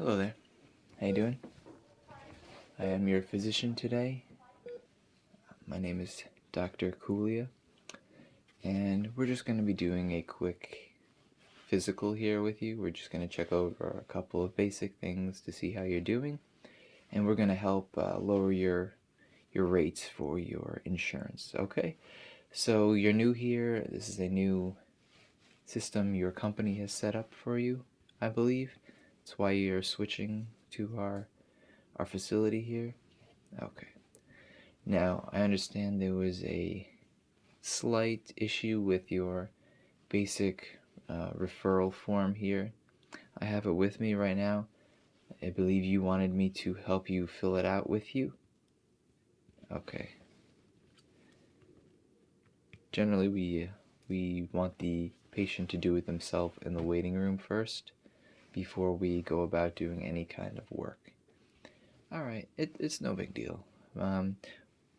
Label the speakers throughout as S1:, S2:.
S1: Hello there. How you doing? I am your physician today. My name is Dr. Kulia, and we're just going to be doing a quick physical here with you. We're just going to check over a couple of basic things to see how you're doing, and we're going to help lower your rates for your insurance. Okay? So you're new here. This is a new system your company has set up for you, I believe. That's why you're switching to our facility here. Okay. Now, I understand there was a slight issue with your basic referral form here. I have it with me right now. I believe you wanted me to help you fill it out with you. Okay. Generally, we want the patient to do it themselves in the waiting room first before we go about doing any kind of work. All right, it's no big deal.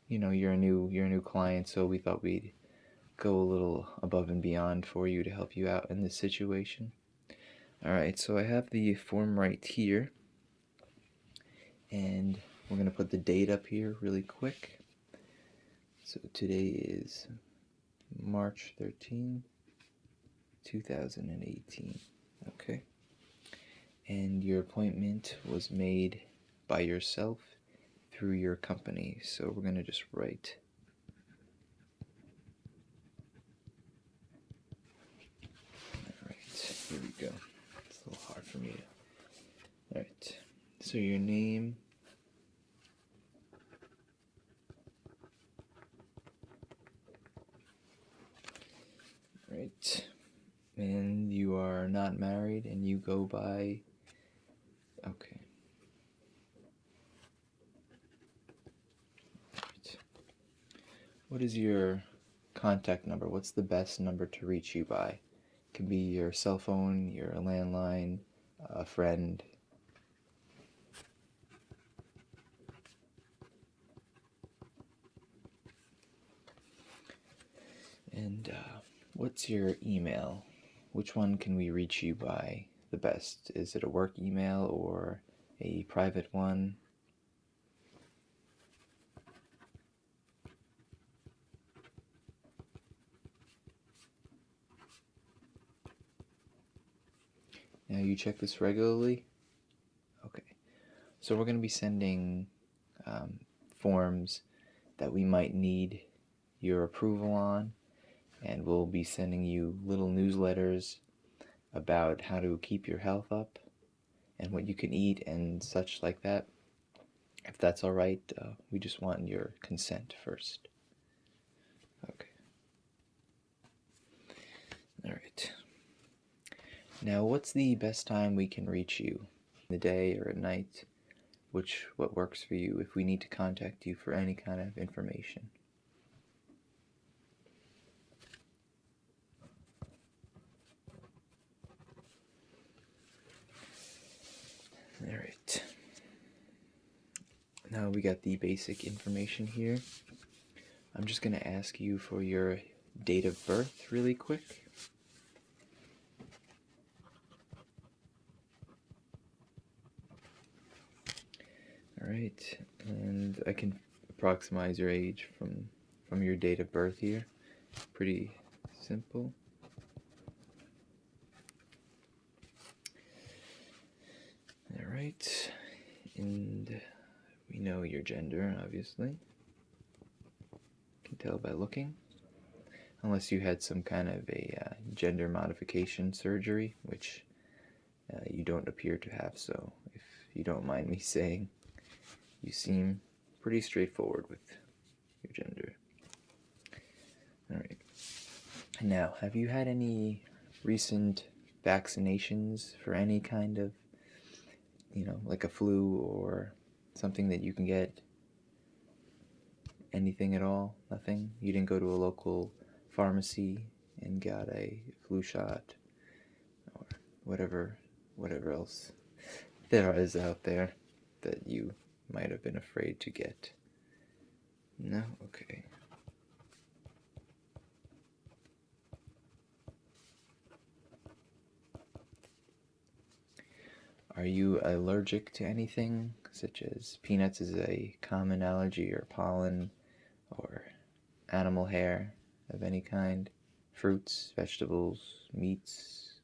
S1: You're a new client, so we thought we'd go a little above and beyond for you to help you out in this situation. Alright, so I have the form right here, and we're going to put the date up here really quick. So today is March 13, 2018. Okay. And your appointment was made by yourself through your company, so we're going to just write here we go. It's a little hard for me to... Alright, so your name, right, and you are not married and you go by, okay. Right. What is your contact number? What's the best number to reach you by? It can be your cell phone, your landline, a friend. And what's your email? Which one can we reach you by the best? Is it a work email or a private one? Now you check this regularly? Okay. So we're going to be sending forms that we might need your approval on, and we'll be sending you little newsletters about how to keep your health up and what you can eat and such like that. If that's all right, we just want your consent first. Okay. All right. Now, what's the best time we can reach you? In the day or at night? What works for you if we need to contact you for any kind of information? All right. Now we got the basic information here. I'm just going to ask you for your date of birth really quick. Alright, and I can approximate your age from your date of birth here. Pretty simple. Alright, and we know your gender, obviously. Can tell by looking. Unless you had some kind of a gender modification surgery, which you don't appear to have, so if you don't mind me saying, you seem pretty straightforward with your gender. Alright. Now, have you had any recent vaccinations for any kind of, like a flu or something that you can get? Anything at all? Nothing? You didn't go to a local pharmacy and got a flu shot or whatever else there is out there that you might have been afraid to get? No? Okay. Are you allergic to anything, such as peanuts is a common allergy, or pollen, or animal hair of any kind, fruits, vegetables, meats,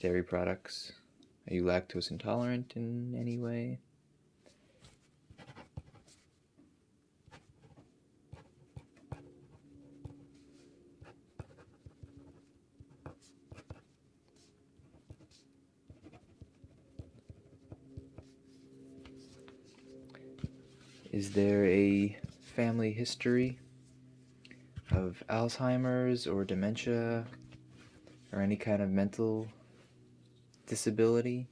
S1: dairy products? Are you lactose intolerant in any way? Is there a family history of Alzheimer's or dementia or any kind of mental disability?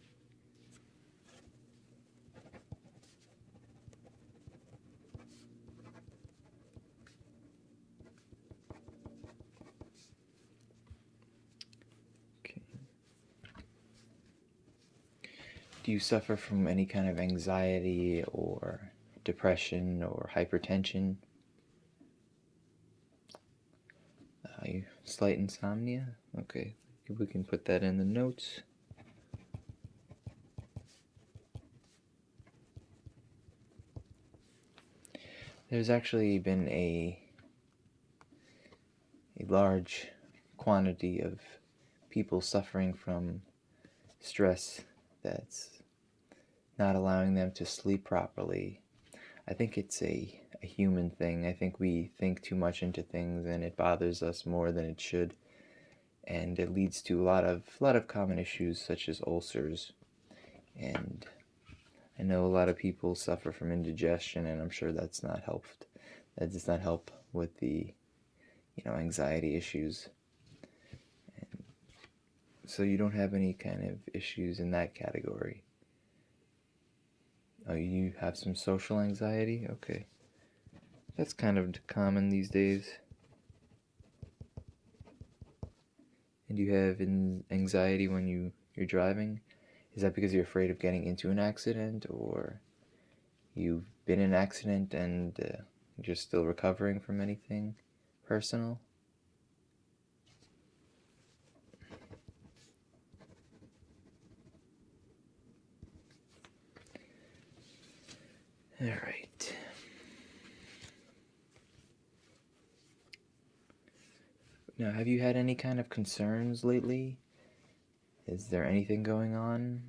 S1: Okay. Do you suffer from any kind of anxiety or depression or hypertension? Slight insomnia? Okay, we can put that in the notes. There's actually been a large quantity of people suffering from stress that's not allowing them to sleep properly. I think it's a human thing. I think we think too much into things and it bothers us more than it should. And it leads to a lot of common issues such as ulcers. And I know a lot of people suffer from indigestion, and I'm sure that does not help with the anxiety issues. And so you don't have any kind of issues in that category. Oh, you have some social anxiety? Okay. That's kind of common these days. And you have anxiety when you're driving? Is that because you're afraid of getting into an accident, or you've been in an accident and you're still recovering from anything personal? All right. Now, have you had any kind of concerns lately? Is there anything going on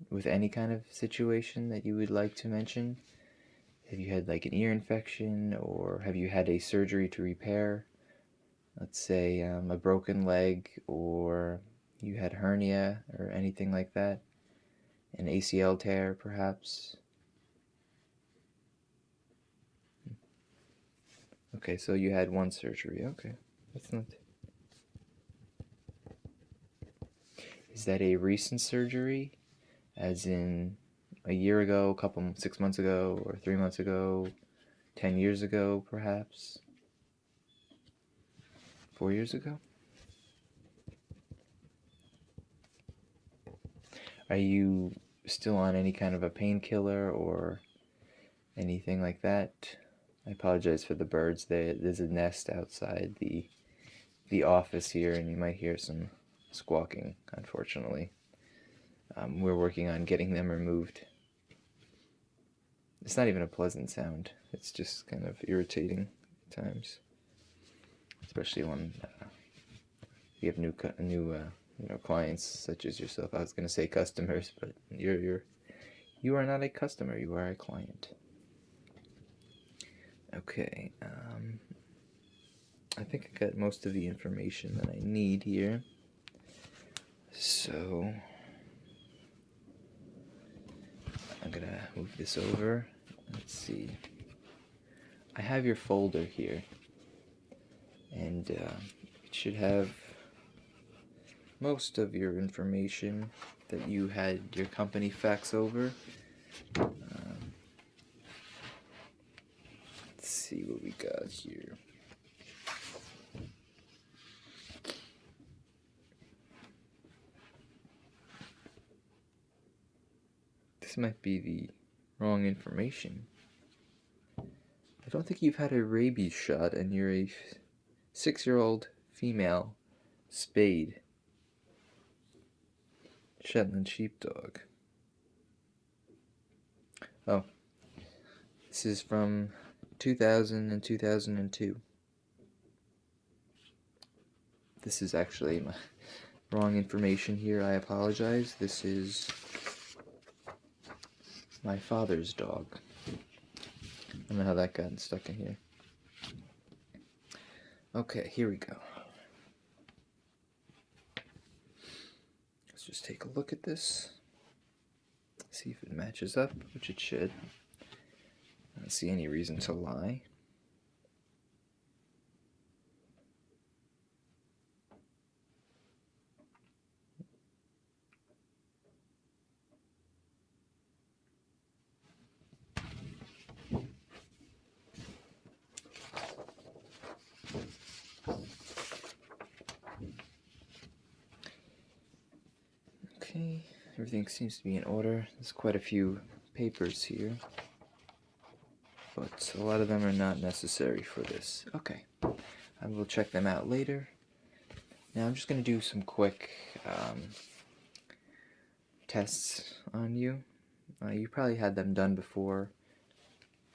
S1: with any kind of situation that you would like to mention? Have you had like an ear infection, or have you had a surgery to repair, let's say a broken leg, or you had hernia or anything like that? An ACL tear, perhaps? Okay, so you had one surgery. Okay, that's not... Is that a recent surgery? As in a year ago, 6 months ago, or 3 months ago, 10 years ago, perhaps? 4 years ago? Are you still on any kind of a painkiller or anything like that? I apologize for the birds. There's a nest outside the office here, and you might hear some squawking, unfortunately. We're working on getting them removed. It's not even a pleasant sound. It's just kind of irritating at times, especially when you have new clients such as yourself. I was going to say customers, but you are not a customer. You are a client. Okay. I think I got most of the information that I need here. So I'm gonna move this over. Let's see. I have your folder here, and it should have most of your information that you had your company fax over. Let's see what we got here. This might be the wrong information. I don't think you've had a rabies shot, and you're a 6-year-old female spayed. Shetland sheepdog. Oh, this is from 2000 and 2002. This is actually my wrong information here. I apologize. This is my father's dog. I don't know how that got stuck in here. Okay, here we go. Let's just take a look at this. See if it matches up, which it should. I don't see any reason to lie. Okay, everything seems to be in order. There's quite a few papers here, but a lot of them are not necessary for this. Okay, I will check them out later. Now I'm just going to do some quick tests on you. You probably had them done before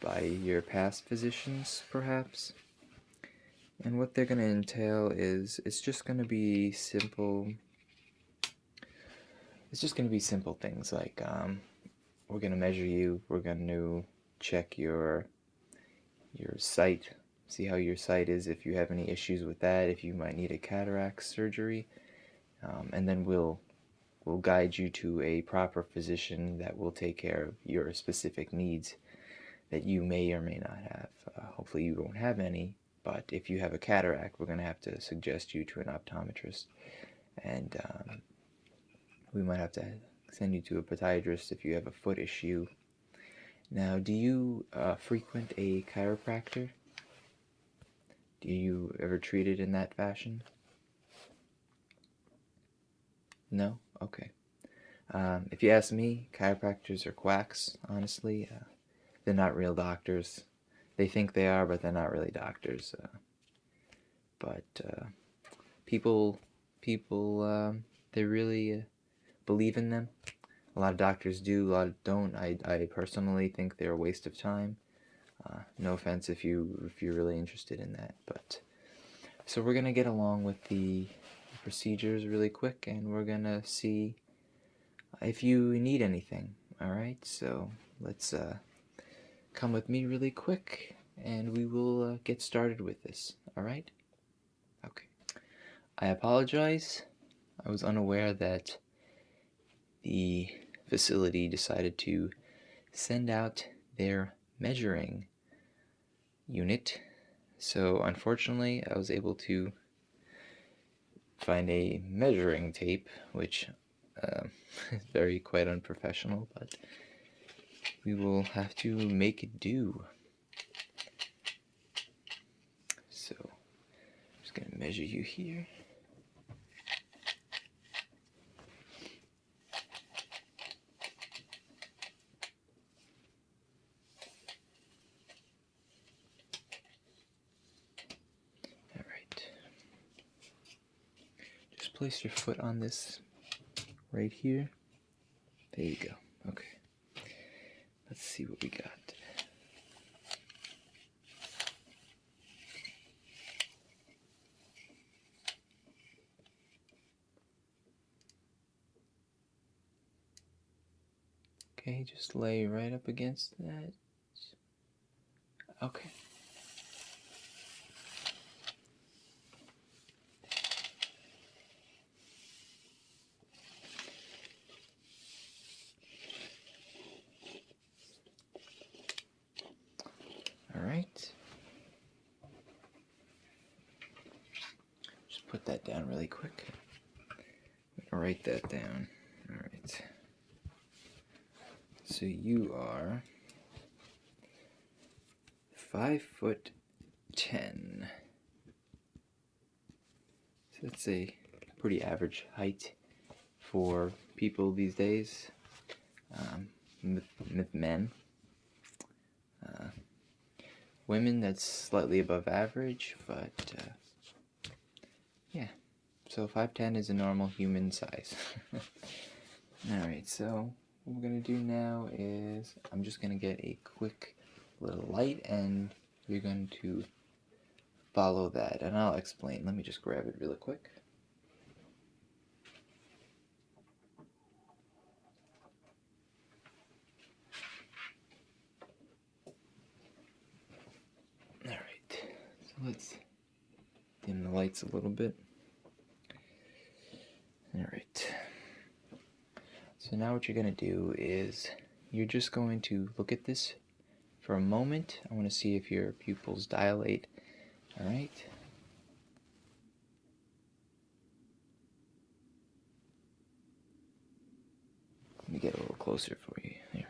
S1: by your past physicians, perhaps. And what they're going to entail is it's just going to be simple. It's just going to be simple things like we're going to measure you. We're going to check your sight, see how your sight is, if you have any issues with that, if you might need a cataract surgery, and then we'll guide you to a proper physician that will take care of your specific needs that you may or may not have. Hopefully you won't have any, but if you have a cataract, we're going to have to suggest you to an optometrist, and we might have to send you to a podiatrist if you have a foot issue. Now, do you frequent a chiropractor? Do you ever treat it in that fashion? No? Okay. If you ask me, chiropractors are quacks, honestly. They're not real doctors. They think they are, but they're not really doctors. But people, they really believe in them. A lot of doctors do, a lot don't. I personally think they're a waste of time. No offense if you're really interested in that, but so we're gonna get along with the procedures really quick, and we're gonna see if you need anything. All right, so let's come with me really quick, and we will get started with this. All right? Okay. I apologize. I was unaware that the facility decided to send out their measuring unit, so unfortunately I was able to find a measuring tape, which is quite unprofessional, but we will have to make it do. So I'm just going to measure you here. Place your foot on this right here. There you go. Okay. Let's see what we got. Okay, just lay right up against that. Okay. Alright. Just put that down really quick. I'm gonna write that down. Alright. So you are 5'10". So that's a pretty average height for people these days. Men. Women, that's slightly above average, but yeah. So 5'10" is a normal human size. Alright, so what we're going to do now is I'm just going to get a quick little light and you're going to follow that, and I'll explain. Let me just grab it really quick. Alright, so let's dim the lights a little bit. Alright, so now what you're going to do is you're just going to look at this for a moment. I want to see if your pupils dilate. Alright. Let me get a little closer for you. There we go.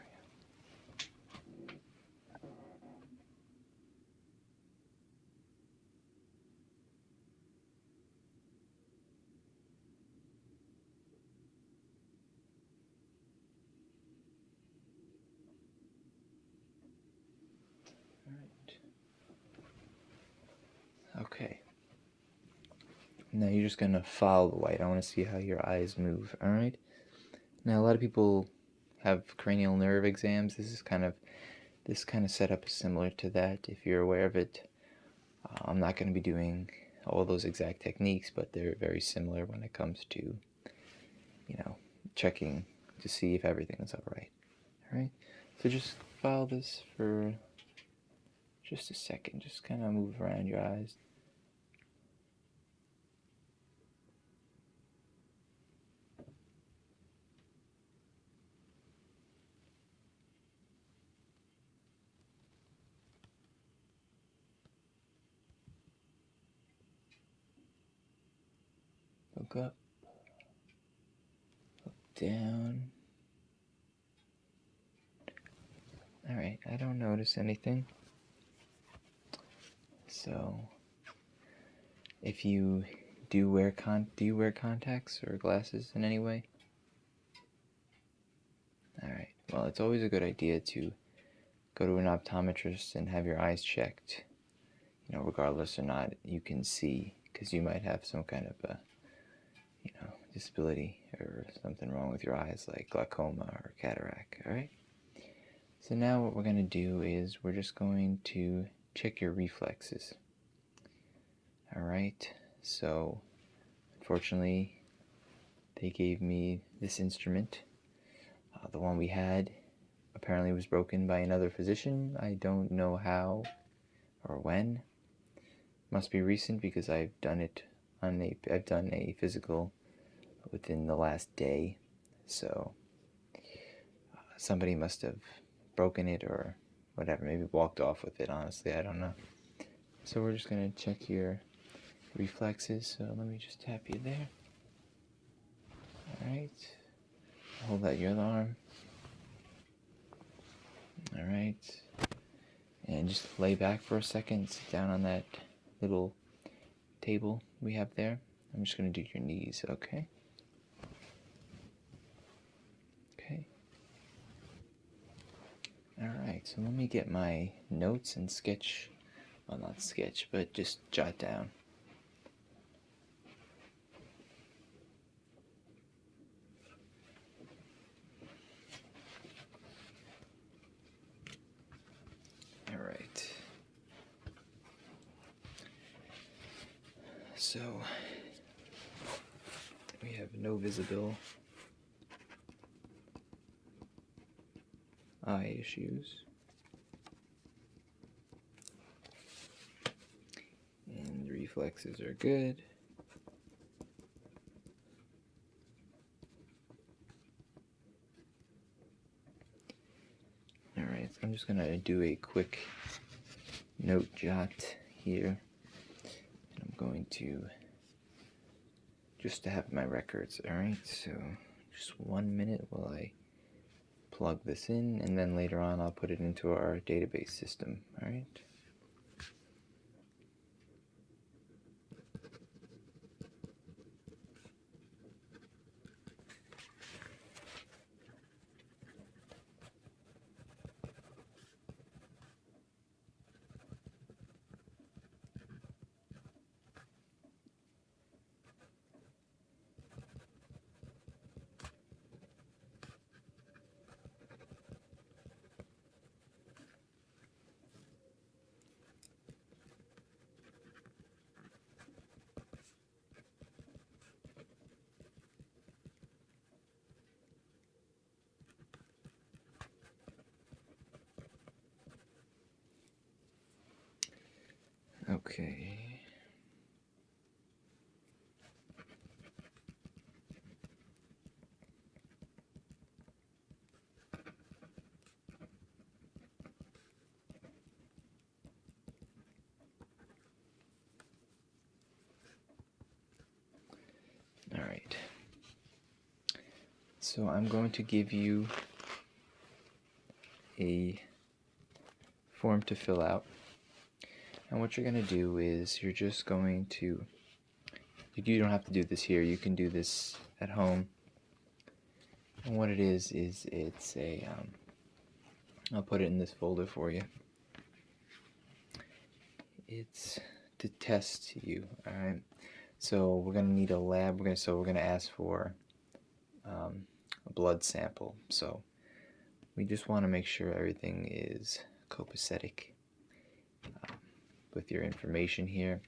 S1: Okay. Now you're just going to follow the light. I want to see how your eyes move. Alright? Now a lot of people have cranial nerve exams. This kind of setup is similar to that, if you're aware of it. I'm not going to be doing all those exact techniques, but they're very similar when it comes to, checking to see if everything is alright. Alright? So just follow this for just a second. Just kind of move around your eyes. Look up. Look down. Alright, I don't notice anything. So, if you do you wear contacts or glasses in any way? Alright, well, it's always a good idea to go to an optometrist and have your eyes checked, regardless or not you can see, because you might have some kind of a, disability or something wrong with your eyes, like glaucoma or cataract. Alright? So now what we're going to do is we're just going to check your reflexes. Alright, so unfortunately they gave me this instrument. The one we had apparently was broken by another physician. I don't know how or when. Must be recent because I've done a physical within the last day. So somebody must have broken it or whatever, maybe walked off with it, honestly, I don't know. So we're just going to check your reflexes, so let me just tap you there. Alright, hold out your other arm. Alright, and just lay back for a second, sit down on that little table we have there. I'm just going to do your knees, okay? Okay. Alright, so let me get my notes and sketch, well, not sketch, but just jot down. Alright. So, we have no visible eye issues. And the reflexes are good. Alright, so I'm just going to do a quick note jot here. And I'm going to just to have my records. Alright, so just 1 minute while I plug this in, and then later on I'll put it into our database system. Alright. Okay. All right. So I'm going to give you a form to fill out. And what you're going to do is you're just going to, you don't have to do this here, you can do this at home. And what it is it's a, I'll put it in this folder for you. It's to test you, alright? So we're going to need a lab, we're going to ask for a blood sample. So we just want to make sure everything is copacetic with your information here,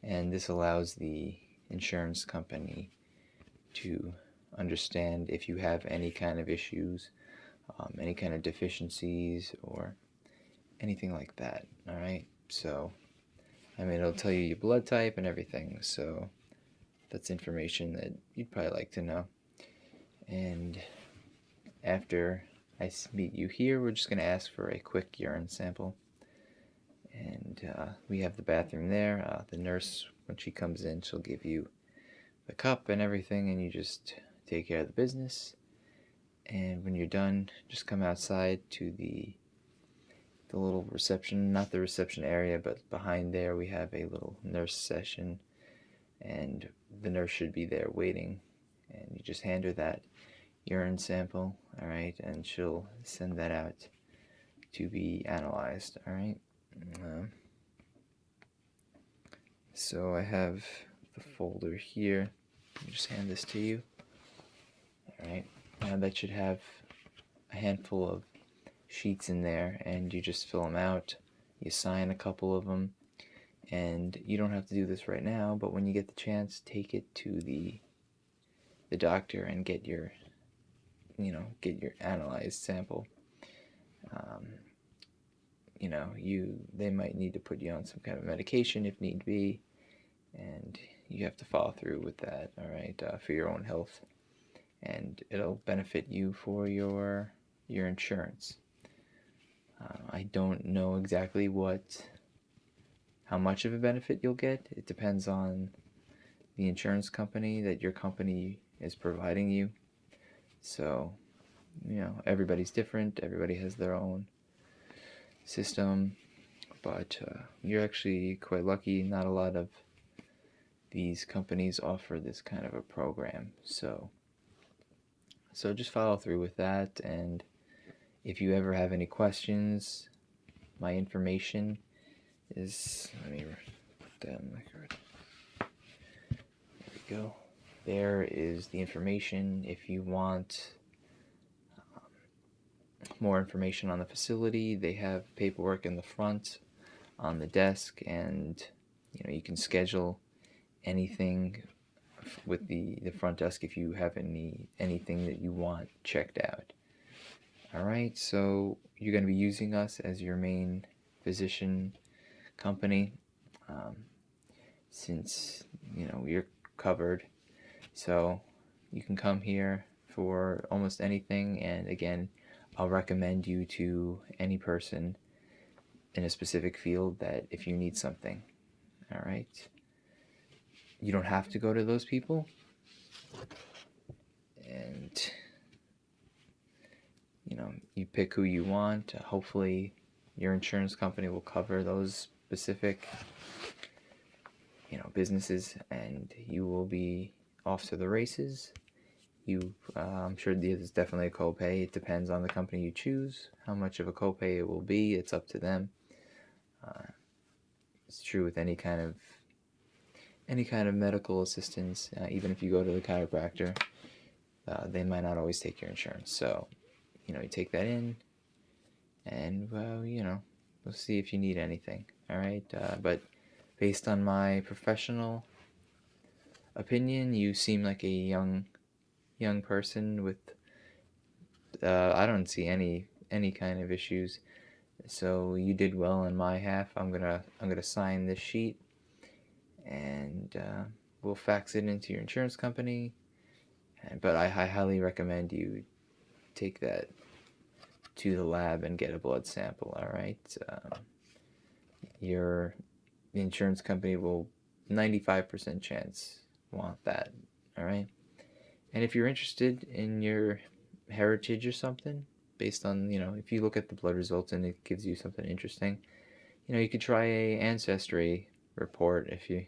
S1: and this allows the insurance company to understand if you have any kind of issues, any kind of deficiencies, or anything like that. Alright, so I mean, it'll tell you your blood type and everything, so that's information that you'd probably like to know. And after I meet you here, we're just going to ask for a quick urine sample. And we have the bathroom there. The nurse, when she comes in, she'll give you the cup and everything, and you just take care of the business. And when you're done, just come outside to the little reception, not the reception area, but behind there we have a little nurse session, and the nurse should be there waiting, and you just hand her that urine sample, alright, and she'll send that out to be analyzed, alright. So I have the folder here. I'll just hand this to you. Alright, now that should have a handful of sheets in there, and you just fill them out. You sign a couple of them, and you don't have to do this right now, but when you get the chance, take it to the doctor and get your analyzed sample. They might need to put you on some kind of medication if need be, and you have to follow through with that, alright, for your own health, and it'll benefit you for your insurance. I don't know exactly how much of a benefit you'll get. It depends on the insurance company that your company is providing you. So, everybody's different, everybody has their own system, but you're actually quite lucky. Not a lot of these companies offer this kind of a program, so just follow through with that. And if you ever have any questions, my information is, let me put that on my card. There we go. There is the information. If you want more information on the facility, they have paperwork in the front on the desk, and you can schedule anything with the front desk if you have anything that you want checked out. Alright, so you're going to be using us as your main physician company, since you're covered, so you can come here for almost anything. And again, I'll recommend you to any person in a specific field that if you need something. Alright, you don't have to go to those people, and you pick who you want. Hopefully your insurance company will cover those specific businesses, and you will be off to the races. I'm sure there's definitely a copay. It depends on the company you choose, how much of a copay it will be. It's up to them. It's true with any kind of medical assistance. Even if you go to the chiropractor, they might not always take your insurance. So, you take that in, and we'll see if you need anything. All right, but based on my professional opinion, you seem like a young person with I don't see any kind of issues. So you did well on my half. I'm gonna sign this sheet, and we'll fax it into your insurance company. But I highly recommend you take that to the lab and get a blood sample. All right. Your insurance company will 95% chance want that. All right. And if you're interested in your heritage or something, based on, if you look at the blood results and it gives you something interesting, you could try a ancestry report if you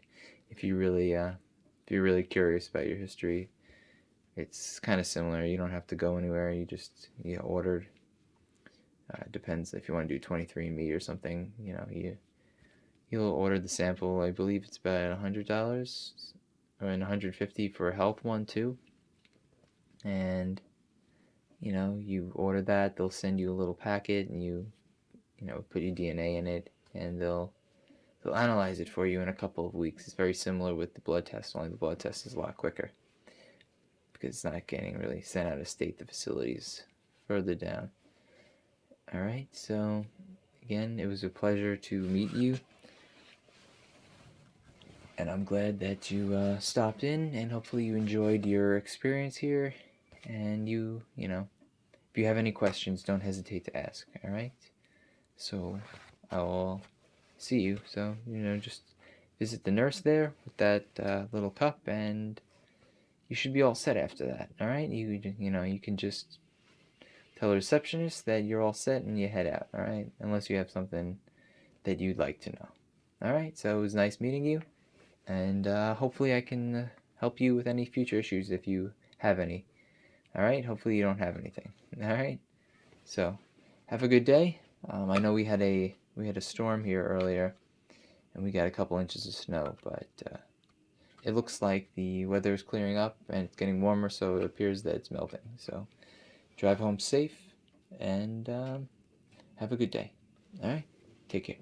S1: really if you're really curious about your history. It's kind of similar. You don't have to go anywhere. You ordered. Depends if you want to do 23andMe or something. You'll order the sample. I believe it's about $100 or $150 for a health one too. And you order that. They'll send you a little packet, and you put your DNA in it, and they'll analyze it for you in a couple of weeks. It's very similar with the blood test, only the blood test is a lot quicker because it's not getting really sent out of state. The facilities further down. All right, so again, it was a pleasure to meet you, and I'm glad that you stopped in, and hopefully you enjoyed your experience here. And if you have any questions, don't hesitate to ask. All right, so I'll see you. So just visit the nurse there with that little cup, and you should be all set after that. All right, you can just tell the receptionist that you're all set and you head out. All right, unless you have something that you'd like to know. All right, so it was nice meeting you, and hopefully I can help you with any future issues if you have any. All right, hopefully you don't have anything. All right, so have a good day. I know we had a storm here earlier, and we got a couple inches of snow, but it looks like the weather is clearing up and it's getting warmer, so it appears that it's melting. So drive home safe, and have a good day. All right, take care.